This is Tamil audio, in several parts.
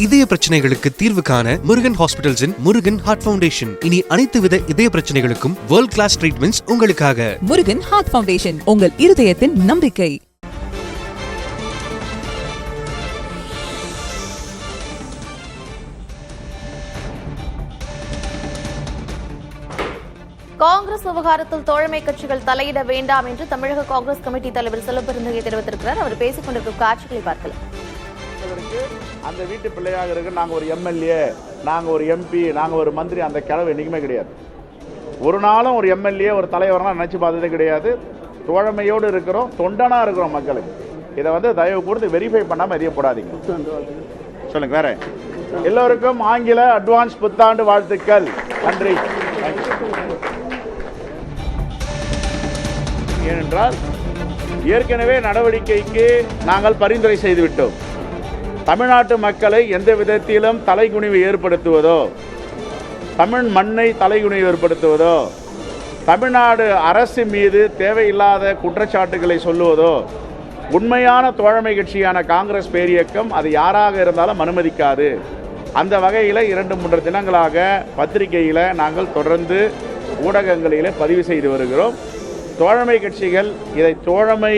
இதய பிரச்சனைகளுக்கு தீர்வு காண முருகன் ஹாஸ்பிடல்ஸின் முருகன் ஹார்ட் ஃபவுண்டேஷன். இனி அனைத்து வித இதய பிரச்சனைகளுக்கும் வேர்ல்ட் கிளாஸ் ட்ரீட்மெண்ட்ஸ் உங்களுக்காக. முருகன் ஹார்ட் ஃபவுண்டேஷன், உங்கள் இருதயத்தின் நம்பிக்கை. காங்கிரஸ் விவகாரத்தில் தோழமை கட்சிகள் தலையிட வேண்டாம் என்று தமிழக காங்கிரஸ் கமிட்டி தலைவர் செல்வபெருந்தகை தெரிவித்திருக்கிறார். அவர் பேசிக் கொண்டிருக்கும் காட்சிகளை பார்க்கலாம். அந்த வீட்டு பிள்ளையாக இருக்கு. நாங்கள் ஒரு எம்எல்ஏ, நாங்கள் ஒரு எம்பி, நாங்கள் ஒரு மந்திரி, அந்த கிழவு என்றைக்குமே கிடையாது. ஒரு நாளும் ஒரு எம்எல்ஏ ஒரு தலைவரெலாம் நினச்சி பார்த்ததே கிடையாது. தோழமையோடு இருக்கிறோம், தொண்டனாக இருக்கிறோம் மக்களுக்கு. இதை தயவு கூர்ந்து வெரிஃபை பண்ணாமல் எதையும் போடாதீங்க. சொல்லுங்க வேற. எல்லோருக்கும் ஆங்கில அட்வான்ஸ் புத்தாண்டு வாழ்த்துக்கள். நன்றி. ஏனென்றால் ஏற்கனவே நடவடிக்கைக்கு நாங்கள் பரிந்துரை செய்துவிட்டோம். தமிழ்நாட்டு மக்களை எந்த விதத்திலும் தலைகுனிவு ஏற்படுத்துவதோ, தமிழ் மண்ணை தலைகுனிவு ஏற்படுத்துவதோ, தமிழ்நாடு அரசு மீது தேவையில்லாத குற்றச்சாட்டுகளை சொல்லுவதோ உண்மையான தோழமை கட்சியான காங்கிரஸ் பேரியக்கம் அது யாராக இருந்தாலும் அனுமதிக்காது. அந்த வகையில் 2-3 தினங்களாக பத்திரிகையில் நாங்கள் தொடர்ந்து ஊடகங்களில் பதிவு செய்து வருகிறோம். தோழமை கட்சிகள் இதை தோழமை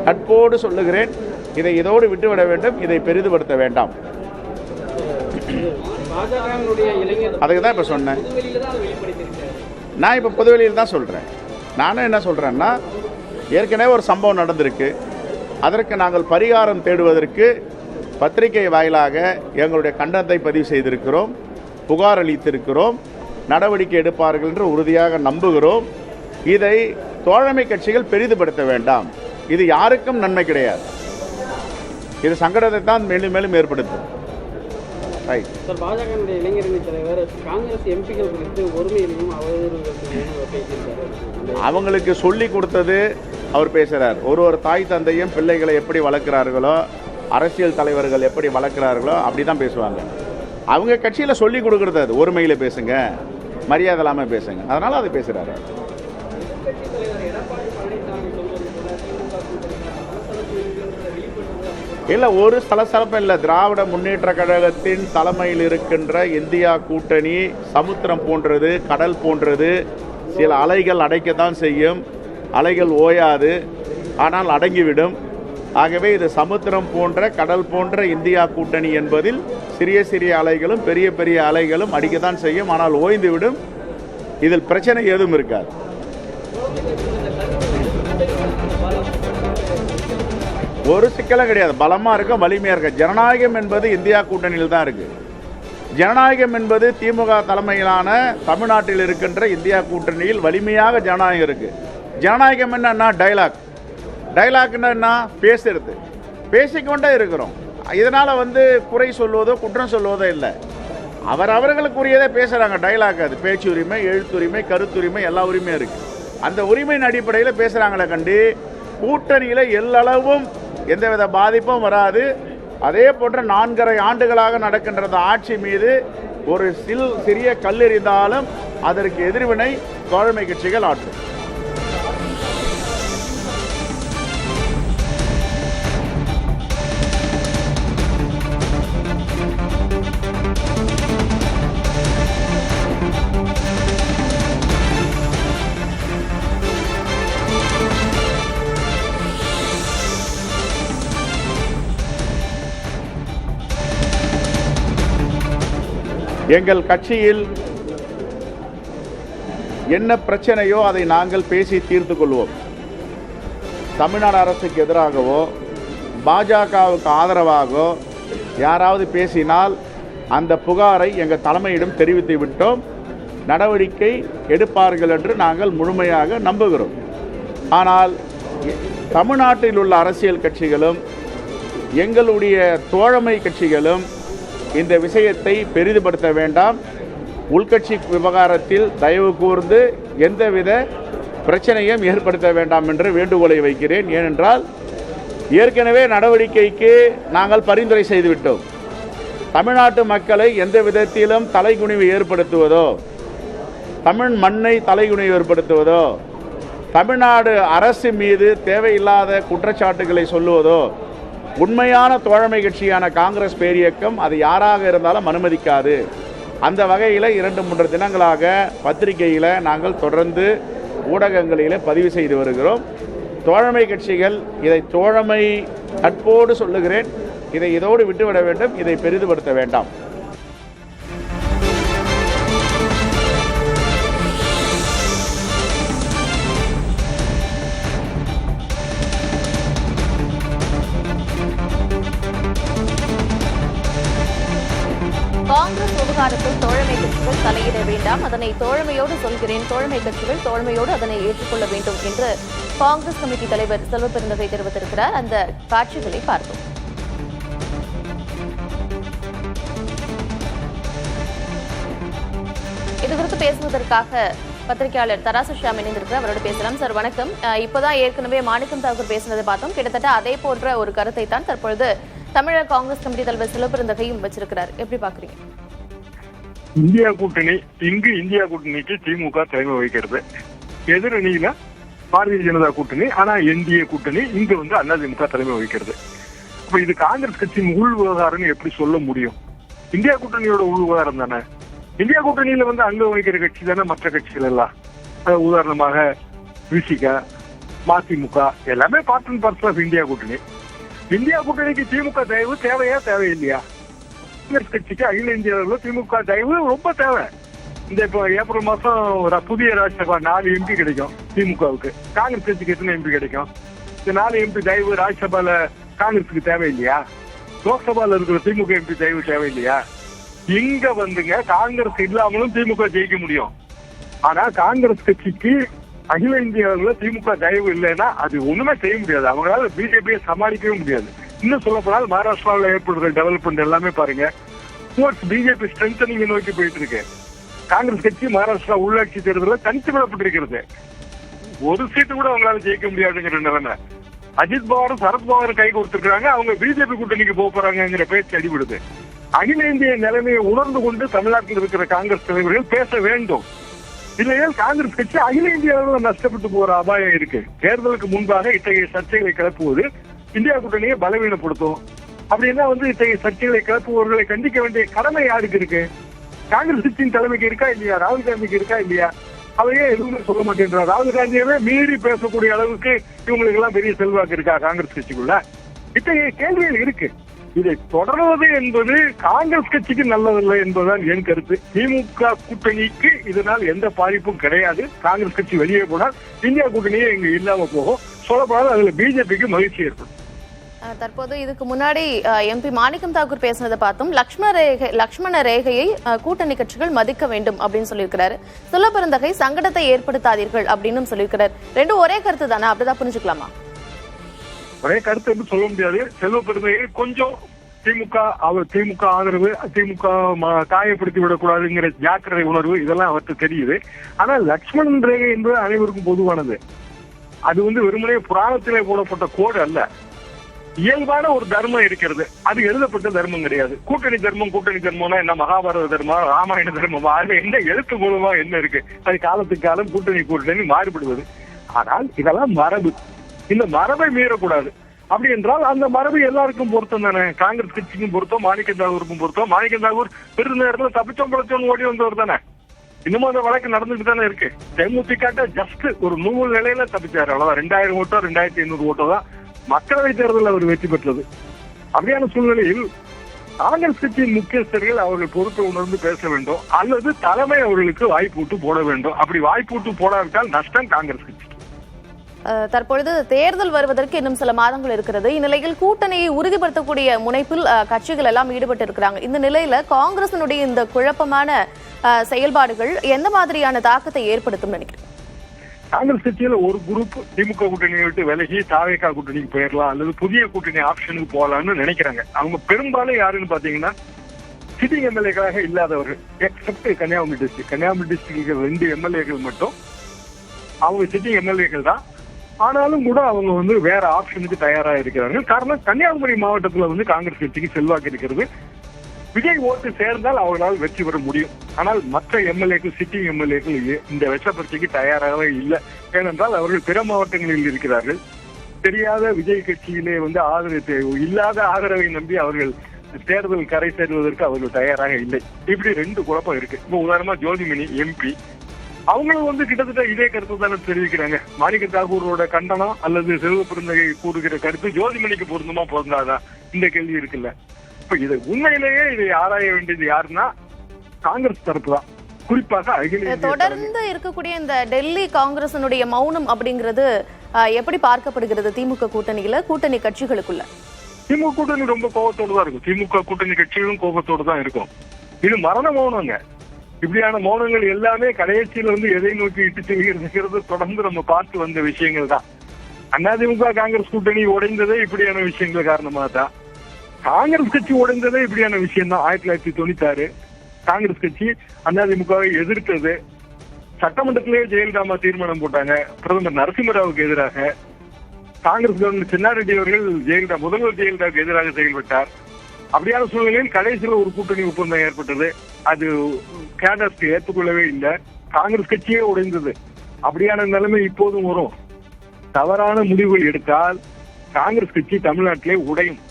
நட்போடு சொல்லுகிறேன், இதை இதோடு விட்டுவிட வேண்டும், இதை பெரிதுபடுத்த வேண்டாம். அதுக்கு தான் இப்போ சொன்னேன். நான் இப்போ பொதுவெளியில் தான் சொல்கிறேன். நானும் என்ன சொல்கிறேன்னா, ஏற்கனவே ஒரு சம்பவம் நடந்திருக்கு. அதற்கு நாங்கள் பரிகாரம் தேடுவதற்கு பத்திரிகை வாயிலாக எங்களுடைய கண்டனத்தை பதிவு செய்திருக்கிறோம், புகார் அளித்திருக்கிறோம். நடவடிக்கை எடுப்பார்கள் என்று உறுதியாக நம்புகிறோம். இதை தோழமை கட்சிகள் பெரிதுபடுத்த வேண்டாம். இது யாருக்கும் நன்மை கிடையாது. இது சங்கடத்தை தான் மேலும் மேலும் ஏற்படுத்தும். சார், பாஜகவுடைய இளைஞரணி தலைவர் காங்கிரஸ் எம்பிக்கள் குறித்து ஒருமையிலையும் அவங்களுக்கு சொல்லி கொடுத்தது அவர் பேசுகிறார். ஒரு தாய் தந்தையும் பிள்ளைகளை எப்படி வளர்க்குறார்களோ, அரசியல் தலைவர்கள் எப்படி வளர்க்குறார்களோ அப்படி தான் பேசுவாங்க. அவங்க கட்சியில் சொல்லி கொடுக்குறது அது ஒருமையில் பேசுங்க, மரியாதை இல்லாமல் பேசுங்க. அதனால் அதை பேசுகிறாரு. இல்லை, ஒரு சலசலப்பும் இல்லை. திராவிட முன்னேற்ற கழகத்தின் தலைமையில் இருக்கின்ற இந்தியா கூட்டணி சமுத்திரம் போன்றது, கடல் போன்றது. சில அலைகள் அடைக்கத்தான் செய்யும், அலைகள் ஓயாது, ஆனால் அடங்கிவிடும். ஆகவே இது சமுத்திரம் போன்ற, கடல் போன்ற இந்தியா கூட்டணி என்பதில் சிறிய சிறிய அலைகளும் பெரிய பெரிய அலைகளும் அடிக்கத்தான் செய்யும், ஆனால் ஓய்ந்துவிடும். இதில் பிரச்சனை எதுவும் இருக்காது. ஒரு சிக்கலும் கிடையாது. பலமாக இருக்க, வலிமையாக இருக்க. ஜனநாயகம் என்பது இந்தியா கூட்டணியில் தான் இருக்குது. ஜனநாயகம் என்பது திமுக தலைமையிலான தமிழ்நாட்டில் இருக்கின்ற இந்தியா கூட்டணியில் வலிமையாக ஜனநாயகம் இருக்குது. ஜனநாயகம் என்னன்னா டைலாக்னா என்ன? பேசுறது. பேசிக்கொண்டே இருக்கிறோம். இதனால் குறை சொல்வதோ குற்றம் சொல்வதோ இல்லை. அவர்களுக்குரியதே பேசுகிறாங்க. டைலாக் அது. பேச்சு உரிமை, எழுத்துரிமை, கருத்துரிமை, எல்லா உரிமையும் இருக்குது. அந்த உரிமையின் அடிப்படையில் பேசுகிறாங்களே கண்டு கூட்டணியில் எல்லளவும் எந்தவித பாதிப்பும் வராது. அதே போன்ற 4.5 ஆண்டுகளாக நடக்கின்ற ஆட்சி மீது ஒரு சிறிய கல்லெறிந்தாலும் அதற்கு எதிர்வினை தோழமை கட்சிகள் ஆற்றும். எங்கள் கட்சியில் என்ன பிரச்சனையோ அதை நாங்கள் பேசி தீர்த்து கொள்வோம். தமிழ்நாடு அரசுக்கு எதிராகவோ பாஜகவுக்கு ஆதரவாகவோ யாராவது பேசினால் அந்த புகாரை எங்கள் தலைமையிடம் தெரிவித்து விட்டோம். நடவடிக்கை எடுப்பார்கள் என்று நாங்கள் முழுமையாக நம்புகிறோம். ஆனால் தமிழ்நாட்டில் உள்ள அரசியல் கட்சிகளும் எங்களுடைய தோழமை கட்சிகளும் இந்த விஷயத்தை பெரிதுபடுத்த வேண்டாம். உள்கட்சி விவகாரத்தில் தயவு கூர்ந்து எந்தவித பிரச்சனையும் ஏற்படுத்த வேண்டாம் என்று வேண்டுகோளை வைக்கிறேன். ஏனென்றால் ஏற்கனவே நடவடிக்கைக்கு நாங்கள் பரிந்துரை செய்துவிட்டோம். தமிழ்நாட்டு மக்களை எந்த விதத்திலும் தலைகுனிவு ஏற்படுத்துவதோ, தமிழ் மண்ணை தலைகுனிவு ஏற்படுத்துவதோ, தமிழ்நாடு அரசு மீது தேவையில்லாத குற்றச்சாட்டுகளை சொல்லுவதோ உண்மையான தோழமை கட்சியான காங்கிரஸ் பேரியக்கம் அது யாராக இருந்தாலும் அனுமதிக்காது. அந்த வகையில் 2-3 தினங்களாக பத்திரிகையில் நாங்கள் தொடர்ந்து ஊடகங்களில் பதிவு செய்து வருகிறோம். தோழமை கட்சிகள் இதை தோழமை நட்போடு சொல்லுகிறேன், இதை இதோடு விட்டுவிட வேண்டும், இதை பெரிதுபடுத்த வேண்டாம். காங்கிரஸ் விவகாரத்தில் தோழமை கட்சிகள் தலையிட வேண்டாம், அதனை தோழமையோடு சொல்கிறேன், தோழமை கட்சிகள் தோழமையோடு அதனை ஏற்றுக்கொள்ள வேண்டும் என்று காங்கிரஸ் கமிட்டி தலைவர் செல்வ பெருந்தகை தெரிவித்திருக்கிறார். அந்த காட்சிகளை பார்த்தோம். இது குறித்து பேசுவதற்காக பத்திரிகையாளர் தராசு ஷியாம் இணைந்திருக்கிறார். அவரோடு பேசலாம். சார் வணக்கம். இப்போதான் ஏற்கனவே மாணிக்கம் தாக்கூர் பேசினதை பார்த்தோம். கிட்டத்தட்ட அதே போன்ற ஒரு கருத்தை தான் தற்பொழுது தமிழக காங்கிரஸ் கமிட்டி தலைவர் செல்வ பெருந்தகையும் வச்சிருக்கிறார். எப்படி பாக்குறீங்க? இந்தியா கூட்டணிக்கு திமுக தலைமை வகிக்கிறது. எதிரணியில பாரதிய ஜனதா கூட்டணி, ஆனா என்டிஏ கூட்டணி இங்க வந்து அதிமுக தலைமை வகிக்கிறது. அப்ப இது காங்கிரஸ் கட்சியின் உள் விவகாரம் எப்படி சொல்ல முடியும்? இந்தியா கூட்டணியோட உள் விவகாரம் தானே. இந்தியா கூட்டணியில வந்து அங்க வகிக்கிற கட்சி தானே மற்ற கட்சிகள் எல்லாம். உதாரணமாக விசிக, மதிமுக எல்லாமே part and parcel of India கூட்டணி. இந்தியா கூட்டணிக்கு திமுக தயவு தேவையா தேவையில்லையா? காங்கிரஸ் கட்சிக்கு அகில இந்திய அளவில் திமுக தயவு ரொம்ப தேவை. இந்த இப்போ ஏப்ரல் மாசம் புதிய ராஜ்யசபா 4 எம்பி கிடைக்கும் திமுகவுக்கு. காங்கிரஸ் கட்சிக்கு எத்தனை எம்பி கிடைக்கும்? இந்த 4 எம்பி தயவு ராஜ்யசபால காங்கிரஸுக்கு தேவையில்லையா? லோக்சபால இருக்கிற திமுக எம்பி தயவு தேவையில்லையா? இங்க வந்துங்க காங்கிரஸ் இல்லாமலும் திமுக ஜெயிக்க முடியும். ஆனா காங்கிரஸ் கட்சிக்கு அகில இந்திய அளவில் திமுக தயவு இல்லைன்னா அது ஒண்ணுமே செய்ய முடியாது. அவங்களால பிஜேபியை சமாளிக்கவே முடியாது. இன்னும் சொல்ல போனால் மகாராஷ்டிராவில் ஏற்படுற டெவலப்மெண்ட் எல்லாமே பாருங்க, பிஜேபி ஸ்ட்ரென்தனிங் நோக்கி போயிட்டு இருக்கு. காங்கிரஸ் கட்சி மகாராஷ்டிரா உள்ளாட்சி தேர்தலில் தனித்து விடப்பட்டிருக்கிறது. ஒரு சீட்டு கூட அவங்களால ஜெயிக்க முடியாதுங்கிற நிலைமை. அஜித் பவாரும் சரத்பவாரும் கை கொடுத்திருக்காங்க, அவங்க பிஜேபி கூட்டணிக்கு போக போறாங்கிற பேச்சு அடிபடுது. அகில இந்திய நிலைமையை உணர்ந்து கொண்டு தமிழ்நாட்டில் இருக்கிற காங்கிரஸ் தலைவர்கள் பேச வேண்டும். இல்லையா காங்கிரஸ் கட்சி அகில இந்திய அளவில் நஷ்டப்பட்டு போற அபாயம் இருக்கு. தேர்தலுக்கு முன்பாக இத்தகைய சர்ச்சைகளை கிளப்புவது இந்தியா கூட்டணியை பலவீனப்படுத்தும். அப்படின்னா வந்து இத்தகைய சர்ச்சைகளை கிளப்புபவர்களை கண்டிக்க வேண்டிய கடமை யாருக்கு இருக்கு? காங்கிரஸ் கட்சியின் தலைமைக்கு இருக்கா இல்லையா? ராகுல் காந்திக்கு இருக்கா இல்லையா? அவையே எதுவுமே சொல்ல மாட்டேன்றார். ராகுல் காந்தியவே மீறி பேசக்கூடிய அளவுக்கு இவங்களுக்கு எல்லாம் பெரிய செல்வாக்கு இருக்கா காங்கிரஸ் கட்சிக்குள்ள? இத்தகைய கேள்விகள் இருக்கு. இதை தொடர்வது என்பது காங்கிரஸ் கட்சிக்கு நல்லதில்லை என்பதுதான் என் கருத்து. திமுக கூட்டணிக்கு இதனால் எந்த பாதிப்பும் கிடையாது. காங்கிரஸ் கட்சி வெளியே போனால் இந்தியா கூட்டணியே இங்க இல்லாம போகும். சொல்லப்படாது அதுல பிஜேபிக்கு மகிழ்ச்சி ஏற்படும். தற்போது இதுக்கு முன்னாடி எம்பி மாணிக்கம் தாக்கூர் பேசினதை பார்த்தோம். லக்ஷ்மண ரேகையை கூட்டணி கட்சிகள் மதிக்க வேண்டும் அப்படின்னு சொல்லியிருக்கிறாரு. செல்வ பெருந்தகை சங்கடத்தை ஏற்படுத்தாதீர்கள் அப்படின்னு சொல்லியிருக்கிறார். ரெண்டும் ஒரே கருத்து தானே, அப்படிதான் புரிஞ்சுக்கலாமா? ஒரே கருத்து என்று சொல்ல முடியாது. செல்வ பெருந்தகை கொஞ்சம் திமுக ஆதரவு, திமுக காயப்படுத்தி விடக்கூடாதுங்கிற ஜாக்கிரதை உணர்வு இதெல்லாம் அவருக்கு தெரியுது. ஆனால் லக்ஷ்மணன் ரேகை என்பது அனைவருக்கும் பொதுவானது. அது வந்து வெறுமனே புராணத்திலே போடப்பட்ட கோடு அல்ல. இயல்பான ஒரு தர்மம் இருக்கிறது. அது எழுதப்பட்ட தர்மம் கிடையாது. கூட்டணி தர்மம்னா என்ன? மகாபாரத தர்மம், ராமாயண தர்மமா? அது என்ன எழுத்து மூலமா என்ன இருக்கு? அது காலத்துக்கு காலம் கூட்டணி மாறுபடுவது. ஆனால் இதெல்லாம் மரபு. இந்த மரபை மீறக்கூடாது. அப்படி என்றால் அந்த மரபு எல்லாருக்கும் பொருத்தம் தானே. காங்கிரஸ் கட்சிக்கும் பொருத்தம், மாணிக்கம் தாகூருக்கும் பொருத்தம். மாணிக்கம் தாகூர் பெரு நேரத்தில் தப்பிச்சோம் பழச்சோம் ஓடி வந்தவர் தானே. இன்னமும் அந்த வழக்கு நடந்துட்டு தானே இருக்கு. தேமுதிக ஜஸ்ட் ஒரு 100 நிலையில தப்பிச்சாரு. அவ்வளவுதான். 2000 ஓட்டோ 2500 ஓட்டோ தான் மக்களவை தேர்தலில் அவர் வெற்றி பெற்றது. அப்படியான சூழ்நிலையில் காங்கிரஸ் கட்சியின் முக்கியஸ்தர்கள் அவர்கள் பொறுப்பை உணர்ந்து பேச வேண்டும், அல்லது தலைமை அவர்களுக்கு வாய்ப்பூட்டு போட வேண்டும். அப்படி வாய்ப்பூட்டு போடாவிட்டால் நஷ்டம் காங்கிரஸ் கட்சி. தற்பொழுது தேர்தல் வருவதற்கு இன்னும் சில மாதங்கள் இருக்கிறது. இந்நிலையில் கூட்டணியை உறுதிப்படுத்தக்கூடிய முனைப்பில் கட்சிகள் எல்லாம் ஈடுபட்டு இருக்கிறாங்க. இந்த நிலையில காங்கிரசினுடைய இந்த குழப்பமான செயல்பாடுகள் எந்த மாதிரியான தாக்கத்தை ஏற்படுத்தும் நினைக்கிறேன்? காங்கிரஸ் கட்சியில ஒரு குரூப் திமுக கூட்டணியை விட்டு விலகி தாவேகா கூட்டணிக்கு போயிடலாம், அல்லது புதிய கூட்டணி ஆப்ஷனுக்கு போகலாம்னு நினைக்கிறாங்க. அவங்க பெரும்பாலும் யாருன்னு பாத்தீங்கன்னா சிட்டிங் எம்எல்ஏக்களாக இல்லாதவர்கள், எக்ஸப்ட் கன்னியாகுமரி டிஸ்ட்ரிக்ட் 2 எம்எல்ஏக்கள் மட்டும் அவங்க சிட்டிங் எம்எல்ஏக்கள் தான். ஆனாலும் கூட அவங்க வந்து வேற ஆப்ஷனுக்கு தயாரா இருக்கிறார்கள். காரணம், கன்னியாகுமரி மாவட்டத்துல வந்து காங்கிரஸ் கட்சிக்கு செல்வாக்கு இருக்கிறது. விஜய் ஓட்டு சேர்ந்தால் அவர்களால் வெற்றி பெற முடியும். ஆனால் மற்ற எம்எல்ஏக்கள், சிட்டிங் எம்எல்ஏக்கள் இந்த விஷ பரீட்சைக்கு தயாராகவே இல்லை. ஏனென்றால் அவர்கள் பிற மாவட்டங்களில் இருக்கிறார்கள். தெரியாத விஜய் கட்சியிலே வந்து இல்லாத ஆதரவை நம்பி அவர்கள் தேர்தல் கரை சேர்வதற்கு அவர்கள் தயாராக இல்லை. இப்படி 2 குழப்பம் இருக்கு. இப்போ உதாரணமா ஜோதிமணி எம்பி அவங்களும் வந்து கிட்டத்தட்ட இதே கருத்து தானே தெரிவிக்கிறாங்க. மாணிக்க தாகூரோட கண்டனம் அல்லது செல்வ பெருந்தகை கூறுகிற கருத்து ஜோதிமணிக்கு பொருந்துமா பொருந்தாதான் இந்த கேள்வி இருக்குல்ல. இப்ப இது உண்மையிலேயே இதை ஆராய வேண்டியது யாருன்னா காங்கிரஸ் தரப்பு தான். குறிப்பாக தொடர்ந்து இருக்கக்கூடிய இந்த டெல்லி காங்கிரசினுடைய மௌனம் அப்படிங்கிறது எப்படி பார்க்கப்படுகிறது திமுக கூட்டணி கட்சிகளுக்குள்ள? திமுக கூட்டணி ரொம்ப கோபத்தோடு தான் இருக்கும். திமுக கூட்டணி கட்சிகளும் கோபத்தோடு தான் இருக்கும். இது மரண மௌனங்க. இப்படியான மௌனங்கள் எல்லாமே கடைசியில வந்து எதை நோக்கி இட்டு செல்கிறது தொடர்ந்து நம்ம பார்த்து வந்த விஷயங்கள் தான். அதிமுக காங்கிரஸ் கூட்டணி உடைந்ததே இப்படியான விஷயங்கள் காரணமாக தான். காங்கிரஸ் கட்சி உடைந்ததே இப்படியான விஷயம் தான். 1996 காங்கிரஸ் கட்சி அதிமுகவை எதிர்த்தது. சட்டமன்றத்திலேயே ஜெயலலிதா தீர்மானம் போட்டாங்க பிரதமர் நரசிம்மராவுக்கு எதிராக. காங்கிரஸ் கவர்னர் சென்னாரெட்டி அவர்கள் முதல்வர் ஜெயலலிதாவுக்கு எதிராக செயல்பட்டார். அப்படியான சூழ்நிலையில் கடைசியில் ஒரு கூட்டணி ஒப்பந்தம் ஏற்பட்டது. அது கேடர்ஸ் ஏற்றுக்கொள்ளவே இல்லை. காங்கிரஸ் கட்சியே உடைந்தது. அப்படியான நிலைமை இப்போதும் வரும். தவறான முடிவுகள் எடுத்தால் காங்கிரஸ் கட்சி தமிழ்நாட்டிலே உடையும்.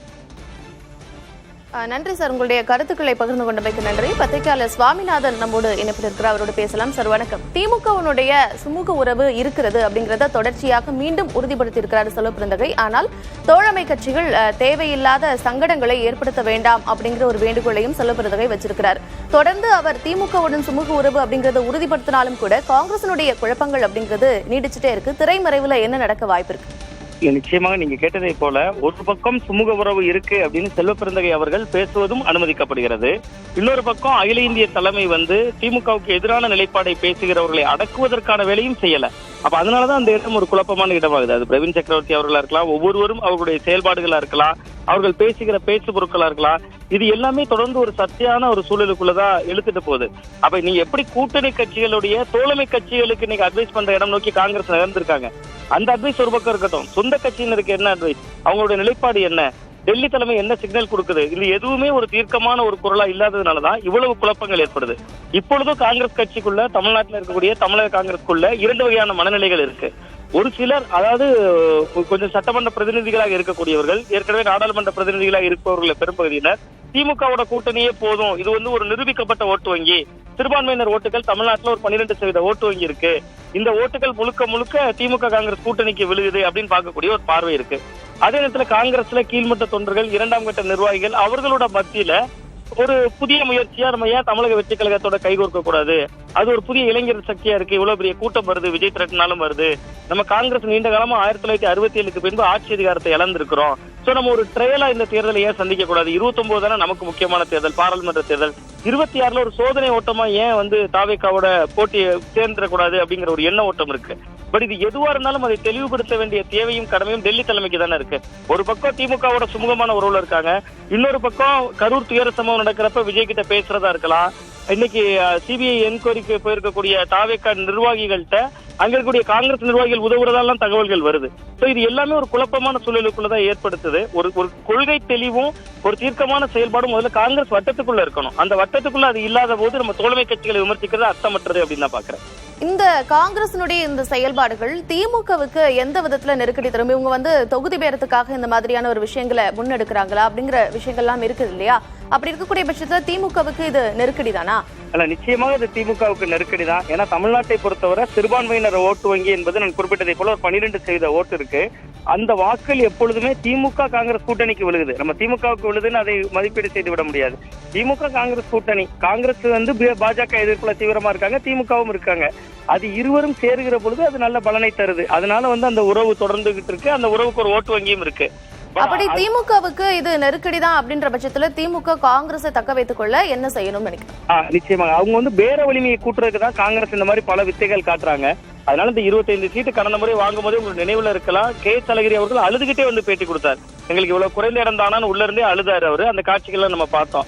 நன்றி சார், உங்களுடைய கருத்துக்களை பகிர்ந்து கொண்டமைக்கு நன்றி. பத்திரிகையாளர் சுவாமிநாதன் நம்மோடு இணைப்பில் இருக்கிறார், அவரோடு பேசலாம். சார் வணக்கம். திமுகவினுடைய சுமூக உறவு இருக்கிறது அப்படிங்கறத தொடர்ச்சியாக மீண்டும் உறுதிப்படுத்தியிருக்கிறார் செல்வ பெருந்தகை. ஆனால் தோழமை கட்சிகள் தேவையில்லாத சங்கடங்களை ஏற்படுத்த வேண்டாம் அப்படிங்கிற ஒரு வேண்டுகோளையும் செல்வ பெருந்தகை வச்சிருக்கிறார். தொடர்ந்து அவர் திமுகவுடன் சுமூக உறவு அப்படிங்கறத உறுதிப்படுத்தினாலும் கூட காங்கிரசினுடைய குழப்பங்கள் அப்படிங்கிறது நீடிச்சுட்டே இருக்கு. திரைமறைவுல என்ன நடக்க வாய்ப்பு இருக்கு? நிச்சயமாக நீங்க கேட்டதை போல ஒரு பக்கம் சுமூக உறவு இருக்கு அப்படின்னு செல்வ பெருந்தகை அவர்கள் பேசுவதும் அனுமதிக்கப்படுகிறது. இன்னொரு பக்கம் அகில இந்திய தலைமை வந்து திமுகவுக்கு எதிரான நிலைப்பாடை பேசுகிறவர்களை அடக்குவதற்கான வேலையும் செய்யல. அப்ப அதனாலதான் அந்த இடம் ஒரு குழப்பமான இடமாகுது. அது பிரவீன் சக்கரவர்த்தி அவர்களா இருக்கலாம், ஒவ்வொருவரும் அவர்களுடைய செயல்பாடுகளா இருக்கலாம், அவர்கள் பேசுகிற பேச்சு பொருட்களா இருக்கலாம். இது எல்லாமே தொடர்ந்து ஒரு சர்ச்சையான ஒரு சூழலுக்குள்ளதான் இழுத்துட்டு போகுது. அப்ப நீங்க எப்படி கூட்டணி கட்சிகளுடைய தோழமை கட்சிகளுக்கு இன்னைக்கு அட்வைஸ் பண்ற இடம் நோக்கி காங்கிரஸ் நகர்ந்திருக்காங்க. அந்த அட்வைஸ் ஒரு பக்கம் இருக்கட்டும், சொந்த கட்சியினருக்கு என்ன அட்வைஸ், அவங்களுடைய நிலைப்பாடு என்ன, டெல்லி தலைமை என்ன சிக்னல் கொடுக்குது, இது எதுவுமே ஒரு தீர்க்கமான ஒரு குரலா இல்லாததுனாலதான் இவ்வளவு குழப்பங்கள் ஏற்படுது. இப்பொழுதும் காங்கிரஸ் கட்சிக்குள்ள, தமிழ்நாட்டில் இருக்கக்கூடிய தமிழக காங்கிரஸ்க்குள்ள 2 வகையான மனநிலைகள் இருக்கு. ஒரு சிலர், அதாவது கொஞ்சம் சட்டமன்ற பிரதிநிதிகளாக இருக்கக்கூடியவர்கள், ஏற்கனவே நாடாளுமன்ற பிரதிநிதிகளாக இருப்பவர்கள் பெரும்பகுதியினர் திமுகவோட கூட்டணியே போதும், இது வந்து ஒரு நிரூபிக்கப்பட்ட ஓட்டு வங்கி, சிறுபான்மையினர் ஓட்டுகள் தமிழ்நாட்டில் ஒரு 12% ஓட்டு வங்கி இருக்கு, இந்த ஓட்டுகள் முழுக்க முழுக்க திமுக காங்கிரஸ் கூட்டணிக்கு விழுகுது அப்படின்னு பார்க்கக்கூடிய ஒரு பார்வை இருக்கு. அதே நேரத்தில் காங்கிரஸ்ல கீழ்மட்ட தொண்டர்கள், 2ஆம் கட்ட நிர்வாகிகள், அவர்களோட மத்தியில ஒரு புதிய முயற்சியா நம்ம ஏன் தமிழக வெற்றி கழகத்தோட கைகோர்க்க கூடாது, அது ஒரு புதிய இளைஞர் சக்தியா இருக்கு, இவ்வளவு பெரிய கூட்டம் வருது, விஜய் திரட்டினாலும் வருது, நம்ம காங்கிரஸ் நீண்ட காலமா 1967க்கு பின்பு ஆட்சி அதிகாரத்தை இழந்திருக்கிறோம், சோ நம்ம ஒரு ட்ரையலா இந்த தேர்தலை ஏன் சந்திக்க கூடாது, 29 தானே நமக்கு முக்கியமான தேர்தல், பாராளுமன்ற தேர்தல், 26ல ஒரு சோதனை ஓட்டமா ஏன் வந்து தாவேக்காவோட போட்டியை சேர்ந்துடக்கூடாது அப்படிங்கிற ஒரு எண்ண ஓட்டம் இருக்கு. பட் இது எதுவா இருந்தாலும் அதை தெளிவுபடுத்த வேண்டிய தேவையும் கடமையும் டெல்லி தலைமைக்கு தானே இருக்கு. ஒரு பக்கம் திமுகவோட சுமூகமான உறவுல இருக்காங்க, இன்னொரு பக்கம் கரூர் துயர சம்பவம் நடக்கிறப்ப விஜய் கிட்ட பேசுறதா இருக்கலாம், இன்னைக்கு சிபிஐ என்கொயரிக்கு போயிருக்கக்கூடிய தாவேக்கா நிர்வாகிகள்கிட்ட அங்க இருக்கக்கூடிய காங்கிரஸ் நிர்வாகிகள் உதவுறதெல்லாம் தகவல்கள் வருது. சோ இது எல்லாமே ஒரு குழப்பமான சூழலுக்குள்ளதான் ஏற்படுத்துது. ஒரு கொள்கை தெளிவும் ஒரு தீர்க்கமான செயல்பாடும் முதல்ல காங்கிரஸ் வட்டத்துக்குள்ள இருக்கணும். அந்த வட்டத்துக்குள்ள அது இல்லாத போது நம்ம தோழமை கட்சிகளை விமர்சிக்கிறது அர்த்தமற்றது அப்படின்னு தான் பாக்குறேன். இந்த காங்கிரசினுடைய இந்த செயல்பாடுகள் திமுகவுக்கு எந்த விதத்துல நெருக்கடி தரும்? இவங்க வந்து தொகுதி பேரத்துக்காக இந்த மாதிரியான ஒரு விஷயங்களை முன்னெடுக்கிறாங்களா அப்படிங்கிற விஷயங்கள்லாம் இருக்குது இல்லையா? அப்படி இருக்கக்கூடிய பட்சத்துல திமுகவுக்கு இது நெருக்கடி தானா? அல்ல, நிச்சயமாக இது திமுகவுக்கு நெருக்கடி தான். ஏன்னா தமிழ்நாட்டை பொறுத்தவரை சிறுபான்மையினர் ஓட்டு வங்கி என்பது நான் குறிப்பிட்டதை போல ஒரு 12% ஓட்டு இருக்கு. அந்த வாக்கள் எப்பொழுதுமே திமுக காங்கிரஸ் கூட்டணிக்கு விழுகுது. நம்ம திமுகவுக்கு விழுதுன்னு அதை மதிப்பீடு செய்து விட முடியாது. திமுக காங்கிரஸ் கூட்டணி, காங்கிரஸ் வந்து பாஜக எதிர்ப்புல தீவிரமா இருக்காங்க, திமுகவும் இருக்காங்க. அது இருவரும் சேருகிற பொழுது அது நல்ல பலனை தருது. அதனால வந்து அந்த உறவு தொடர்ந்துகிட்டு இருக்கு. அந்த உறவுக்கு ஒரு ஓட்டு வங்கியும் இருக்கு. அப்படி திமுகவுக்கு இது நெருக்கடி தான் அப்படின்ற பட்சத்துல திமுக காங்கிரஸை தக்க வைத்துக் கொள்ள என்ன செய்யணும்னு நினைக்கிறேன்? நிச்சயமாக அவங்க வந்து பேர வலிமையை கூட்டுறதுக்கு தான் காங்கிரஸ் இந்த மாதிரி பல வித்தைகள் காட்டுறாங்க. அதனால இந்த 25 சீட்டு கடந்த முறை வாங்கும் போதே உங்களுக்கு நினைவுல இருக்கலாம், கே.எஸ். அழகிரி அவர்கள் அழுதுகிட்டே வந்து பேட்டி கொடுத்தார். எங்களுக்கு இவ்வளவு குறைந்த இடம் தானான்னு உள்ள இருந்தே அழுதாரு அவரு. அந்த காட்சிகள்லாம் நம்ம பார்த்தோம்.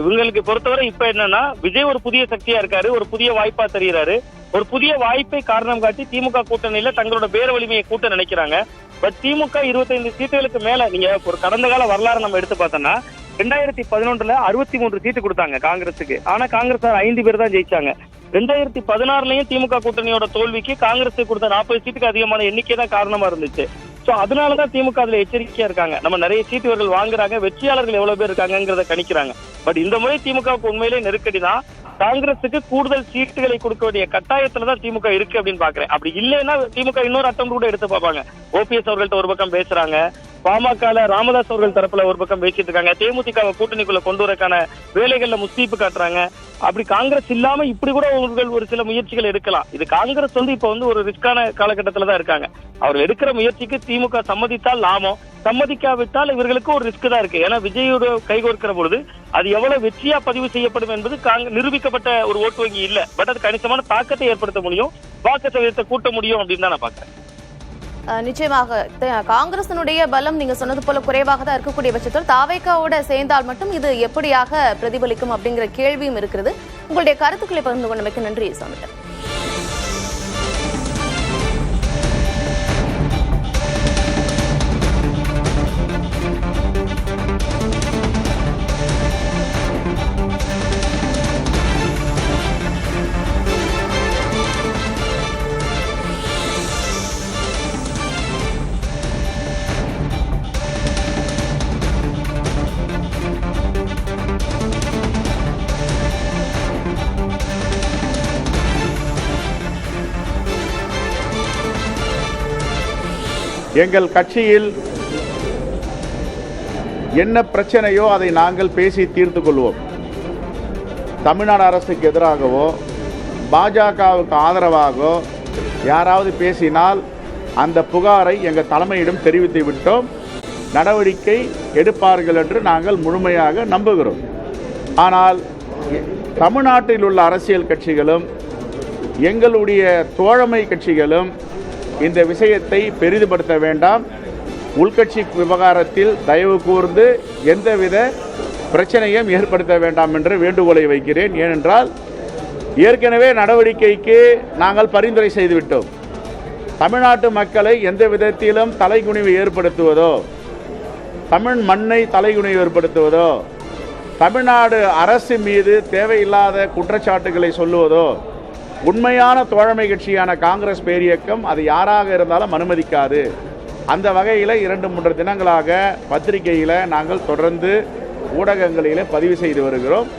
இவங்களுக்கு பொறுத்தவரை இப்ப என்னன்னா, விஜய் ஒரு புதிய சக்தியா இருக்காரு, ஒரு புதிய வாய்ப்பா தெரிகிறாரு. ஒரு புதிய வாய்ப்பை காரணம் காட்டி திமுக கூட்டணியில தங்களோட பேர வலிமையை கூட்ட நினைக்கிறாங்க. பட் திமுக 25 சீட்டுகளுக்கு மேல, நீங்க ஒரு கடந்த கால வரலாறு நம்ம எடுத்து பார்த்தோம்னா 2011ல 63 சீட்டு கொடுத்தாங்க காங்கிரஸுக்கு. ஆனா காங்கிரஸ் 5 பேர் தான் ஜெயிச்சாங்க. 2016லயும் திமுக கூட்டணியோட தோல்விக்கு காங்கிரஸுக்கு கொடுத்த 40 சீட்டுக்கு அதிகமான எண்ணிக்கை தான் காரணமா இருந்துச்சு. சோ அதனாலதான் திமுக அதுல எச்சரிக்கையா இருக்காங்க. நம்ம நிறைய சீட்டு இவர்கள் வாங்குறாங்க, வெற்றியாளர்கள் எவ்வளவு பேர் இருக்காங்கிறத கணிக்கிறாங்க. பட் இந்த முறை திமுகவுக்கு உண்மையிலே நெருக்கடி தான். காங்கிரசுக்கு கூடுதல் சீட்டுகளை கொடுக்க வேண்டிய கட்டாயத்துலதான் திமுக இருக்கு அப்படின்னு பாக்குறேன். அப்படி இல்லைன்னா திமுக இன்னொரு அட்டம் கூட எடுத்து பார்ப்பாங்க. ஓபிஎஸ் அவர்கள்ட்ட ஒரு பக்கம் பேசுறாங்க, பாமக ராமதாஸ் அவர்கள் தரப்புல ஒரு பக்கம் பேசிட்டு இருக்காங்க, தேமுதிக கூட்டணிக்குள்ள கொண்டு வரக்கான வேலைகள்ல முஸ்தீப்பு காட்டுறாங்க. அப்படி காங்கிரஸ் இல்லாம இப்படி கூட அவர்கள் ஒரு சில முயற்சிகள் எடுக்கலாம். இது காங்கிரஸ் இப்ப ஒரு ரிஸ்கான காலகட்டத்துல தான் இருக்காங்க. அவர்கள் எடுக்கிற முயற்சிக்கு திமுக சம்மதித்தால் லாபம், சம்மதிக்காவிட்டால் இவர்களுக்கு ஒரு ரிஸ்க் தான் இருக்கு. ஏன்னா விஜயோட கைகோர்க்கிற பொழுது அது எவ்வளவு வெற்றியா பதிவு செய்யப்படும் என்பது நிரூபிக்கப்பட்ட ஒரு ஓட்டு வங்கி இல்ல. பட் அது கணிசமான தாக்கத்தை ஏற்படுத்த முடியும், வாக்கு சதவீதத்தை கூட்ட முடியும் அப்படின்னு தான் நான் பாக்குறேன். நிச்சயமாக காங்கிரசினுடைய பலம் நீங்க சொன்னது போல குறைவாக தான் இருக்கக்கூடிய பட்சத்தில் தாவேகாவோட சேர்ந்தால் மட்டும் இது எப்படியாக பிரதிபலிக்கும் அப்படிங்கிற கேள்வியும் இருக்கிறது. உங்களுடைய கருத்துக்களை பகிர்ந்து கொண்டமைக்கு நன்றி சாமிட்டர். எங்கள் கட்சியில் என்ன பிரச்சனையோ அதை நாங்கள் பேசி தீர்த்து கொள்வோம். தமிழ்நாடு அரசுக்கு எதிராகவோ பாஜகவுக்கு ஆதரவாகவோ யாராவது பேசினால் அந்த புகாரை எங்கள் தலைமையிடம் தெரிவித்து விட்டோம். நடவடிக்கை எடுப்பார்கள் என்று நாங்கள் முழுமையாக நம்புகிறோம். ஆனால் தமிழ்நாட்டில் உள்ள அரசியல் கட்சிகளும் எங்களுடைய தோழமை கட்சிகளும் இந்த விஷயத்தை பெரிதுபடுத்த வேண்டாம். உள்கட்சி விவகாரத்தில் தயவு கூர்ந்து எந்தவித பிரச்சனையும் ஏற்படுத்த வேண்டாம் என்று வேண்டுகோளை வைக்கிறேன். ஏனென்றால் ஏற்கனவே நடவடிக்கைக்கு நாங்கள் பரிந்துரை செய்துவிட்டோம். தமிழ்நாட்டு மக்களை எந்த விதத்திலும் தலைகுனிவு ஏற்படுத்துவதோ, தமிழ் மண்ணை தலைகுனிவு ஏற்படுத்துவதோ, தமிழ்நாடு அரசு மீது தேவையில்லாத குற்றச்சாட்டுகளை சொல்லுவதோ உண்மையான தோழமை கட்சியான காங்கிரஸ் பேரியக்கம் அது யாராக இருந்தாலும் அனுமதிக்காது. அந்த வகையில் 2-3 தினங்களாக பத்திரிகையில் நாங்கள் தொடர்ந்து ஊடகங்களில் பதிவு செய்து வருகிறோம்.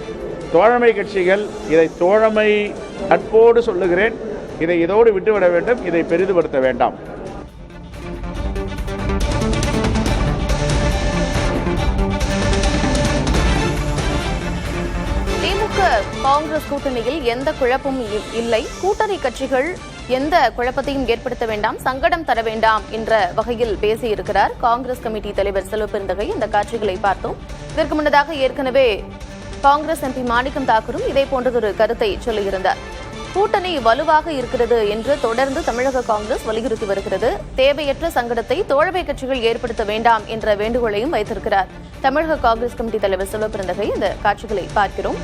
தோழமை கட்சிகள் இதை தோழமை நட்போடு சொல்லுகிறேன், இதை இதோடு விட்டுவிட வேண்டும், இதை பெரிதுபடுத்த வேண்டாம். காங்கிரஸ் கூட்டணியில் எந்த குழப்பமும் இல்லை, கூட்டணி கட்சிகள் எந்த குழப்பத்தையும் ஏற்படுத்த வேண்டாம், சங்கடம் தர வேண்டாம் என்ற வகையில் பேசியிருக்கிறார் காங்கிரஸ் கமிட்டி தலைவர் செல்வபெருந்தகை. இந்த காட்சிகளை பார்த்தோம். இதற்கு முன்னதாக ஏற்கனவே காங்கிரஸ் எம்பி மாணிக்கம் தாக்கூரும் இதே போன்றதொரு கருத்தை சொல்லியிருந்தார். கூட்டணி வலுவாக இருக்கிறது என்று தொடர்ந்து தமிழக காங்கிரஸ் வலியுறுத்தி வருகிறது. தேவையற்ற சங்கடத்தை தோழமை கட்சிகள் ஏற்படுத்த வேண்டாம் என்ற வேண்டுகோளையும் வைத்திருக்கிறார் தமிழக காங்கிரஸ் கமிட்டி தலைவர் செல்வபெருந்தகை. இந்த காட்சிகளை பார்க்கிறோம்.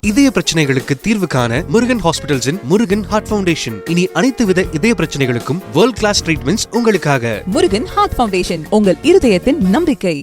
இதய பிரச்சனைகளுக்கு தீர்வு காண முருகன் ஹாஸ்பிடல்ஸின் முருகன் ஹார்ட் ஃபவுண்டேஷன். இனி அனைத்து வித இதய பிரச்சனைகளுக்கும் வேர்ல்ட் கிளாஸ் ட்ரீட்மெண்ட்ஸ் உங்களுக்காக. முருகன் ஹார்ட் ஃபவுண்டேஷன், உங்கள் இருதயத்தின் நம்பிக்கை.